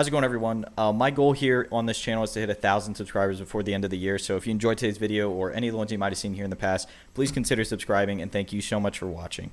How's it going, everyone? My goal here on this channel is to hit 1,000 subscribers before the end of the year. So if you enjoyed today's video or any of the ones you might have seen here in the past, please consider subscribing, and thank you so much for watching.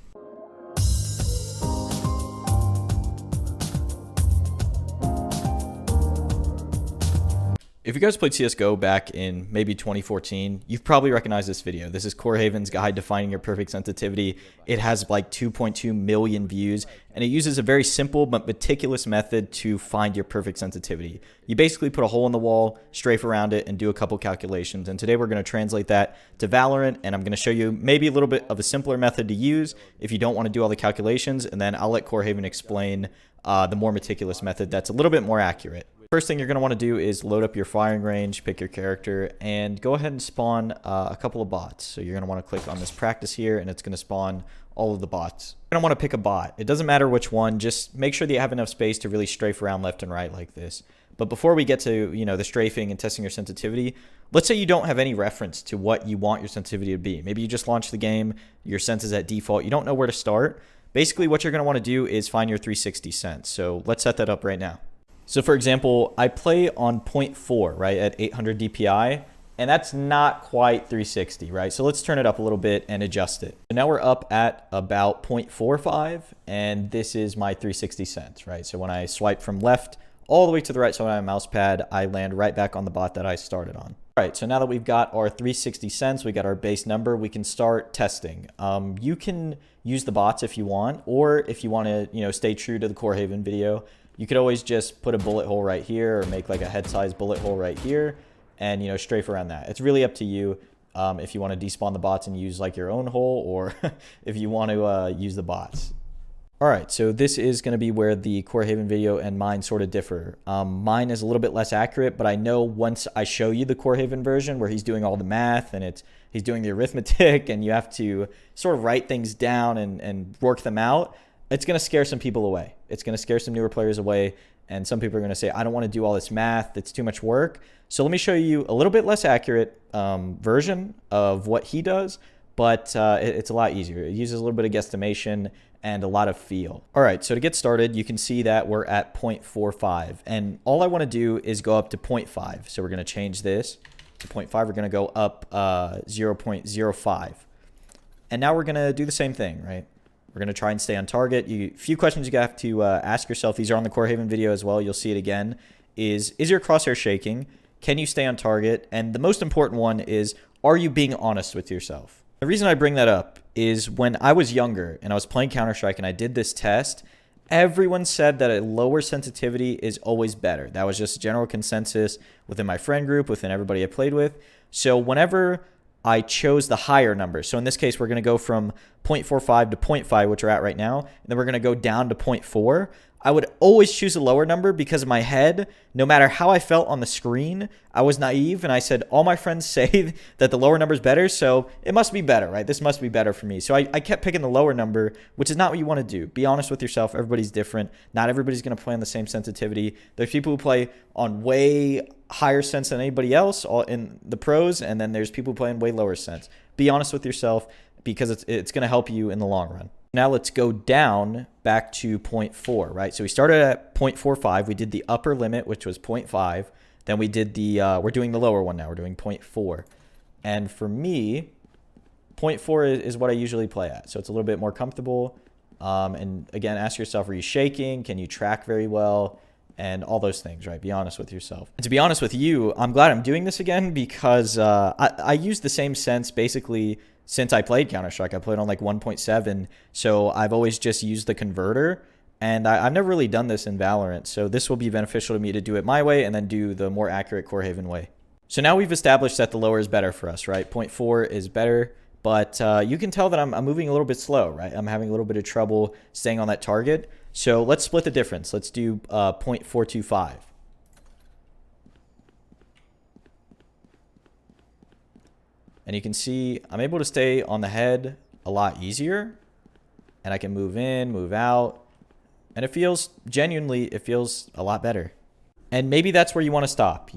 If you guys played CSGO back in maybe 2014, you've probably recognized this video. This is Corehaven's guide to finding your perfect sensitivity. It has like 2.2 million views, and it uses a very simple but meticulous method to find your perfect sensitivity. You basically put a hole in the wall, strafe around it, and do a couple calculations. And today we're going to translate that to Valorant, and I'm going to show you maybe a little bit of a simpler method to use if you don't want to do all the calculations, and then I'll let Corehaven explain the more meticulous method that's a little bit more accurate. First thing you're going to want to do is load up your firing range, pick your character, and go ahead and spawn a couple of bots. So you're going to want to click on this practice here, and it's going to spawn all of the bots. You're going to want to pick a bot. It doesn't matter which one. Just make sure that you have enough space to really strafe around left and right like this. But before we get to, the strafing and testing your sensitivity, let's say you don't have any reference to what you want your sensitivity to be. Maybe you just launched the game, your sense is at default, you don't know where to start. Basically, what you're going to want to do is find your 360 sense. So let's set that up right now. So for example, I play on 0.4, right, at 800 DPI, and that's not quite 360, right? So let's turn it up a little bit and adjust it. So now we're up at about 0.45, and this is my 360 sense, right? So when I swipe from left all the way to the right side of my mouse pad, I land right back on the bot that I started on. All right, so now that we've got our 360 sense, we got our base number, we can start testing. You can use the bots if you want, or if you want to, stay true to the Corehaven video, you could always just put a bullet hole right here or make like a head-sized bullet hole right here and, strafe around that. It's really up to you if you want to despawn the bots and use like your own hole, or if you want to use the bots. All right, so this is going to be where the Corehaven video and mine sort of differ. Mine is a little bit less accurate, but I know once I show you the Corehaven version where he's doing all the math and he's doing the arithmetic and you have to sort of write things down and work them out, it's going to scare some people away. It's going to scare some newer players away. And some people are going to say, I don't want to do all this math. It's too much work. So let me show you a little bit less accurate version of what he does, but it's a lot easier. It uses a little bit of guesstimation and a lot of feel. All right, so to get started, you can see that we're at 0.45. And all I want to do is go up to 0.5. So we're going to change this to 0.5. We're going to go up 0.05. And now we're going to do the same thing, right? We're going to try and stay on target. A few questions you have to ask yourself. These are on the Corehaven video as well. You'll see it again. Is your crosshair shaking? Can you stay on target? And the most important one is, are you being honest with yourself? The reason I bring that up is when I was younger and I was playing Counter-Strike and I did this test, everyone said that a lower sensitivity is always better. That was just general consensus within my friend group, within everybody I played with. So whenever I chose the higher number. So in this case, we're going to go from 0.45 to 0.5, which we're at right now. And then we're going to go down to 0.4. I would always choose a lower number because in my head, no matter how I felt on the screen, I was naive. And I said, all my friends say that the lower number is better, so it must be better, right? This must be better for me. So I kept picking the lower number, which is not what you want to do. Be honest with yourself. Everybody's different. Not everybody's going to play on the same sensitivity. There's people who play on way higher sense than anybody else in the pros, and then there's people playing way lower sense. Be honest with yourself because it's going to help you in the long run. Now let's go down back to 0.4, right? So we started at 0.45. We did the upper limit, which was 0.5. Then we did we're doing the lower one now. We're doing 0.4. And for me, 0.4 is what I usually play at. So it's a little bit more comfortable. And again, ask yourself, are you shaking? Can you track very well? And all those things, right? Be honest with yourself. And to be honest with you, I'm glad I'm doing this again because I use the same sense basically since I played Counter-Strike. I played on like 1.7, so I've always just used the converter, and I've never really done this in Valorant, so this will be beneficial to me to do it my way and then do the more accurate Corehaven way. So now we've established that the lower is better for us, right? 0.4 is better, but you can tell that I'm moving a little bit slow, right? I'm having a little bit of trouble staying on that target. So let's split the difference. Let's do 0.425. And you can see I'm able to stay on the head a lot easier. And I can move in, move out. And it feels a lot better. And maybe that's where you want to stop,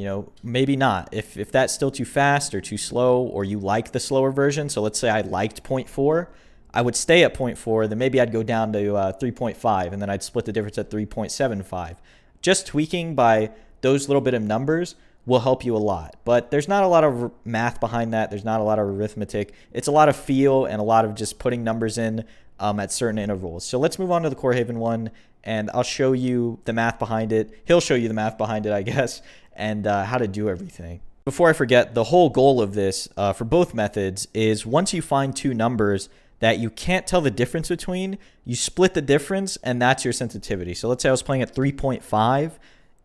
maybe not. If that's still too fast or too slow, or you like the slower version. So let's say I liked 0.4. I would stay at 0.4, then maybe I'd go down to 3.5, and then I'd split the difference at 3.75. just tweaking by those little bit of numbers will help you a lot. But there's not a lot of math behind that. There's not a lot of arithmetic. It's a lot of feel and a lot of just putting numbers in at certain intervals. So let's move on to the Corehaven one, and I'll show you the math behind it. He'll show you the math behind it, I guess, and how to do everything. Before I forget, the whole goal of this for both methods is once you find two numbers that you can't tell the difference between, you split the difference, and that's your sensitivity. So let's say I was playing at 3.5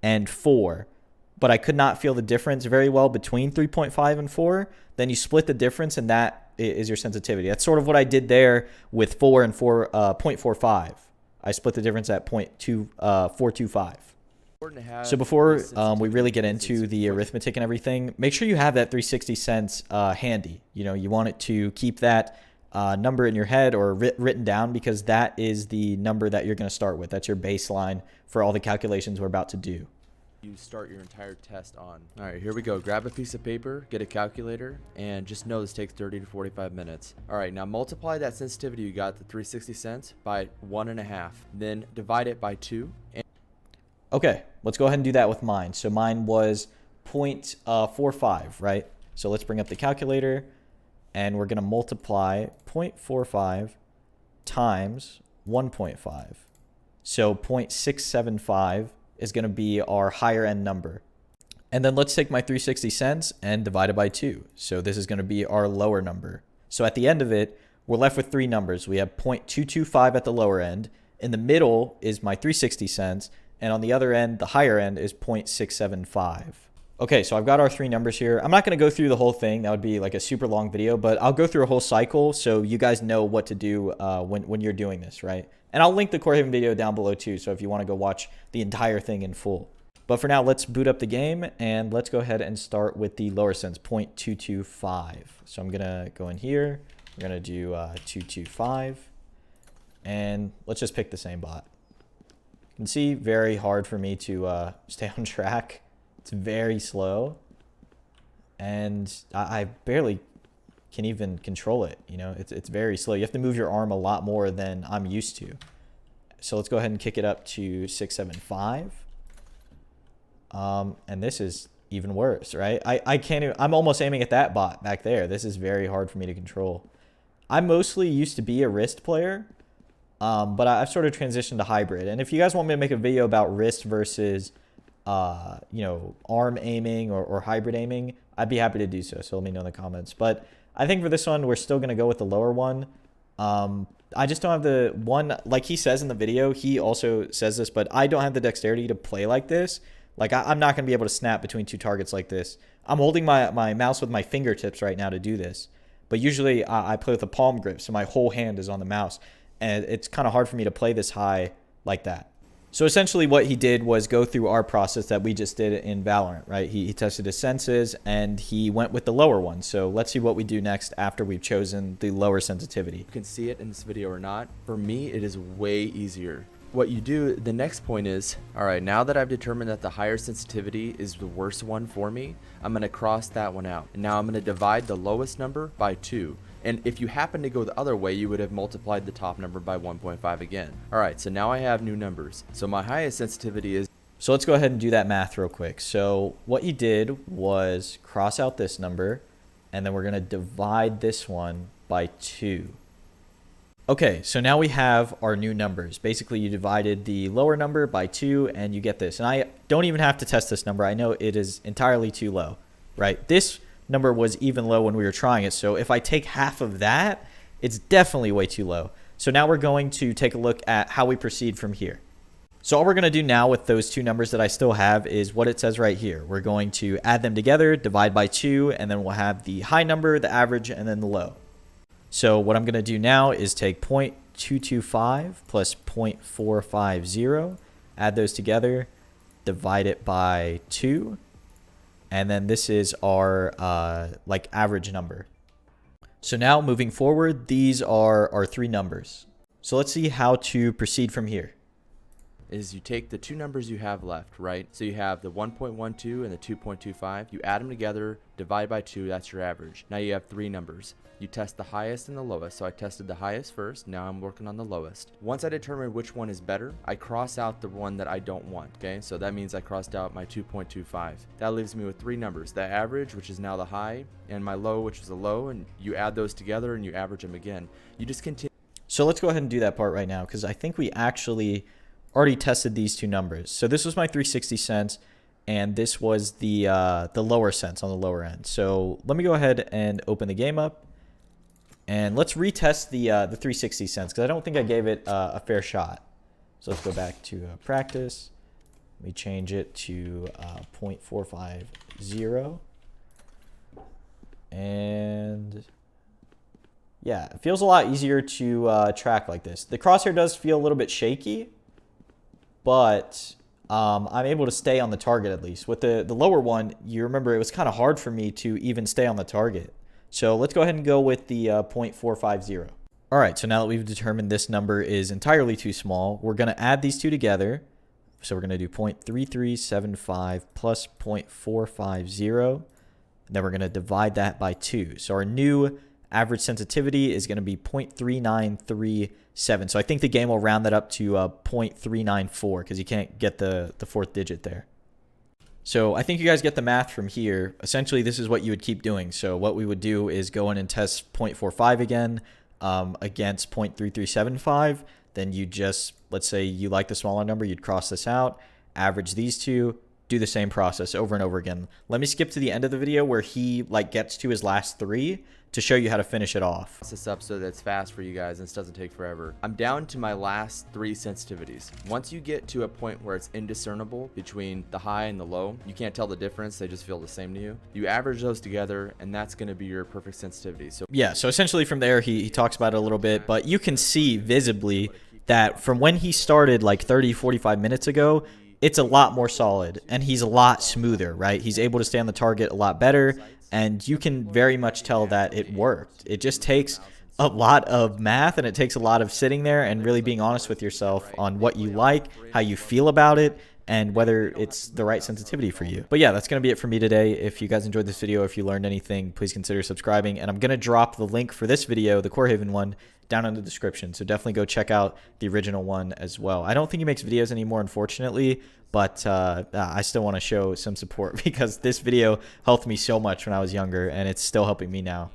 and 4, but I could not feel the difference very well between 3.5 and 4, then you split the difference, and that is your sensitivity. That's sort of what I did there with 4 and 0.45. I split the difference at 0.425. So before we really get into the arithmetic and everything, make sure you have that 360 cents handy. You know, you want it to keep that number in your head or written down, because that is the number that you're going to start with. That's your baseline for all the calculations we're about to do. You start your entire test on. All right, here we go. Grab a piece of paper, get a calculator, and just know this takes 30 to 45 minutes. All right, now multiply that sensitivity you got, the 360 cents, by 1.5. Then divide it by 2. Okay, let's go ahead and do that with mine. So mine was 0.45, right? So let's bring up the calculator, and we're going to multiply 0.45 times 1.5. So 0.675 is going to be our higher end number. And then let's take my 360 cents and divide it by 2. So this is going to be our lower number. So at the end of it, we're left with three numbers. We have 0.225 at the lower end. In the middle is my 360 cents. And on the other end, the higher end is 0.675. Okay, so I've got our three numbers here. I'm not going to go through the whole thing. That would be like a super long video, but I'll go through a whole cycle so you guys know what to do when you're doing this, right? And I'll link the Corehaven video down below too, so if you want to go watch the entire thing in full. But for now, let's boot up the game, and let's go ahead and start with the lower sense, 0.225. So I'm going to go in here. We're going to do 225, and let's just pick the same bot. You can see very hard for me to stay on track. It's very slow, and I barely can even control it. You know, it's very slow. You have to move your arm a lot more than I'm used to. So let's go ahead and kick it up to 675. And this is even worse, right? I can't even, I'm almost aiming at that bot back there. This is very hard for me to control. I mostly used to be a wrist player, but I've sort of transitioned to hybrid. And if you guys want me to make a video about wrist versus you know, arm aiming or hybrid aiming, I'd be happy to do so. So let me know in the comments. But I think for this one, we're still going to go with the lower one. I just don't have the one, like he says in the video, he also says this, but I don't have the dexterity to play like this. Like I'm not going to be able to snap between two targets like this. I'm holding my mouse with my fingertips right now to do this. But usually I play with a palm grip, so my whole hand is on the mouse. And it's kind of hard for me to play this high like that. So essentially what he did was go through our process that we just did in Valorant, right? He tested his senses, and he went with the lower one. So let's see what we do next after we've chosen the lower sensitivity. You can see it in this video or not. For me, it is way easier. What you do, the next point is, all right, now that I've determined that the higher sensitivity is the worst one for me, I'm going to cross that one out. And now I'm going to divide the lowest number by 2. And if you happen to go the other way, you would have multiplied the top number by 1.5 again. All right, so now I have new numbers. So my highest sensitivity is... So let's go ahead and do that math real quick. So what you did was cross out this number, and then we're going to divide this one by 2. Okay, so now we have our new numbers. Basically, you divided the lower number by 2, and you get this. And I don't even have to test this number. I know it is entirely too low, right? This number was even low when we were trying it. So if I take half of that, it's definitely way too low. So now we're going to take a look at how we proceed from here. So all we're going to do now with those two numbers that I still have is what it says right here. We're going to add them together, divide by 2, and then we'll have the high number, the average, and then the low. So what I'm going to do now is take 0.225 plus 0.450, add those together, divide it by 2, and then this is our like average number. So now moving forward, these are our three numbers. So let's see how to proceed from here. is you take the two numbers you have left, right? So you have the 1.12 and the 2.25. You add them together, divide by 2, that's your average. Now you have three numbers. You test the highest and the lowest. So I tested the highest first. Now I'm working on the lowest. Once I determine which one is better, I cross out the one that I don't want, okay? So that means I crossed out my 2.25. That leaves me with three numbers. The average, which is now the high, and my low, which is the low, and you add those together and you average them again. You just continue. So let's go ahead and do that part right now, because I think we actually already tested these two numbers. So this was my 360 cents, and this was the lower cents on the lower end. So let me go ahead and open the game up. And let's retest the 360 cents, because I don't think I gave it a fair shot. So let's go back to practice. Let me change it to 0.450. And yeah, it feels a lot easier to track like this. The crosshair does feel a little bit shaky, but I'm able to stay on the target at least. With the lower one, you remember it was kind of hard for me to even stay on the target. So let's go ahead and go with the 0.450. All right, so now that we've determined this number is entirely too small, we're going to add these two together. So we're going to do 0.3375 plus 0.450, and then we're going to divide that by 2. So our new average sensitivity is going to be 0.3937. So I think the game will round that up to 0.394 because you can't get the fourth digit there. So I think you guys get the math from here. Essentially, this is what you would keep doing. So what we would do is go in and test 0.45 again against 0.3375. Then you just, let's say you like the smaller number, you'd cross this out, average these two, do the same process over and over again. Let me skip to the end of the video where he gets to his last three to show you how to finish it off. This up so that it's fast for you guys and this doesn't take forever. I'm down to my last three sensitivities. Once you get to a point where it's indiscernible between the high and the low, you can't tell the difference, they just feel the same to you. You average those together and that's going to be your perfect sensitivity. So yeah, so essentially from there he talks about it a little bit, but you can see visibly that from when he started 30-45 minutes ago, it's a lot more solid and he's a lot smoother, right? He's able to stay on the target a lot better, and you can very much tell that it worked. It just takes a lot of math and it takes a lot of sitting there and really being honest with yourself on what you like, how you feel about it, and whether it's the right sensitivity for you. But yeah, that's going to be it for me today. If you guys enjoyed this video, if you learned anything, please consider subscribing. And I'm going to drop the link for this video, the Corehaven one, down in the description. So definitely go check out the original one as well. I don't think he makes videos anymore, unfortunately, but I still want to show some support because this video helped me so much when I was younger and it's still helping me now.